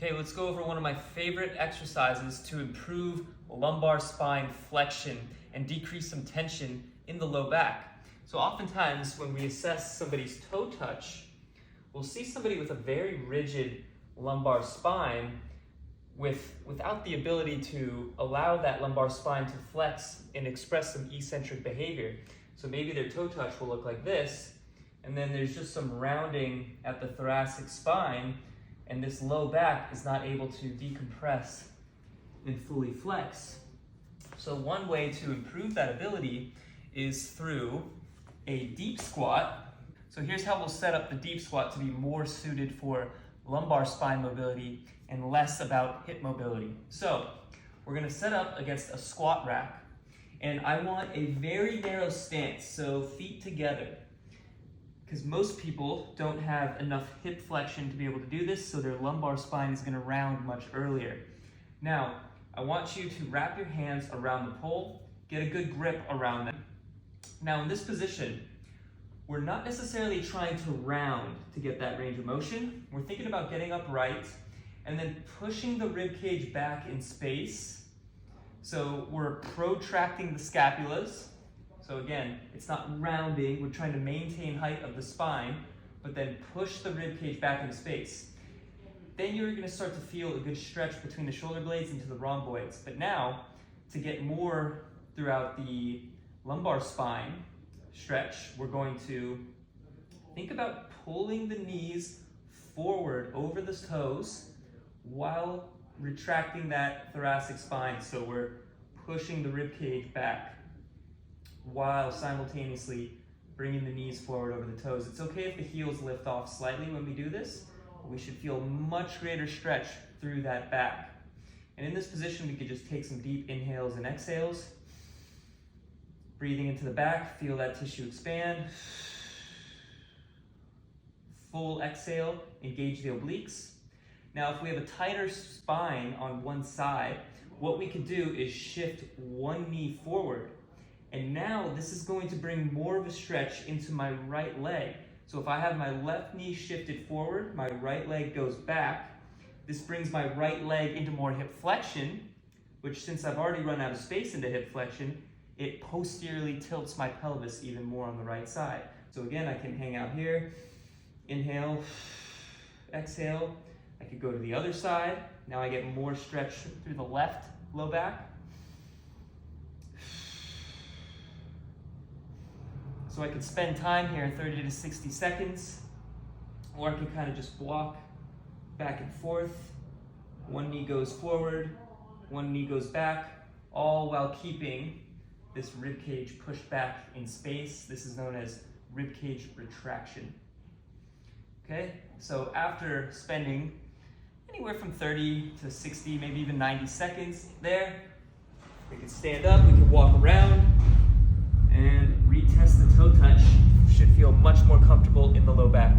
Okay, let's go over one of my favorite exercises to improve lumbar spine flexion and decrease some tension in the low back. So oftentimes when we assess somebody's toe touch, we'll see somebody with a very rigid lumbar spine without the ability to allow that lumbar spine to flex and express some eccentric behavior. So maybe their toe touch will look like this, and then there's just some rounding at the thoracic spine, and this low back is not able to decompress and fully flex. So one way to improve that ability is through a deep squat. So here's how we'll set up the deep squat to be more suited for lumbar spine mobility and less about hip mobility. So we're gonna set up against a squat rack, and I want a very narrow stance, so feet together, because most people don't have enough hip flexion to be able to do this, so their lumbar spine is gonna round much earlier. Now, I want you to wrap your hands around the pole, get a good grip around them. Now in this position, we're not necessarily trying to round to get that range of motion. We're thinking about getting upright and then pushing the rib cage back in space. So we're protracting the scapulas. So again, it's not rounding, we're trying to maintain height of the spine, but then push the rib cage back into space. Then you're gonna start to feel a good stretch between the shoulder blades into the rhomboids. But now, to get more throughout the lumbar spine stretch, we're going to think about pulling the knees forward over the toes while retracting that thoracic spine. So we're pushing the rib cage back while simultaneously bringing the knees forward over the toes. It's okay if the heels lift off slightly when we do this. We should feel much greater stretch through that back. And in this position, we could just take some deep inhales and exhales. Breathing into the back, feel that tissue expand. Full exhale, engage the obliques. Now, if we have a tighter spine on one side, what we could do is shift one knee forward. And now this is going to bring more of a stretch into my right leg. So if I have my left knee shifted forward, my right leg goes back. This brings my right leg into more hip flexion, which, since I've already run out of space into hip flexion, it posteriorly tilts my pelvis even more on the right side. So again, I can hang out here, inhale, exhale. I could go to the other side. Now I get more stretch through the left low back. So I could spend time here, 30 to 60 seconds, or I could kind of just walk back and forth. One knee goes forward, one knee goes back, all while keeping this rib cage pushed back in space. This is known as rib cage retraction. Okay, so after spending anywhere from 30 to 60, maybe even 90 seconds there, we can stand up, we can walk around, and retest the toe touch. Should feel much more comfortable in the low back.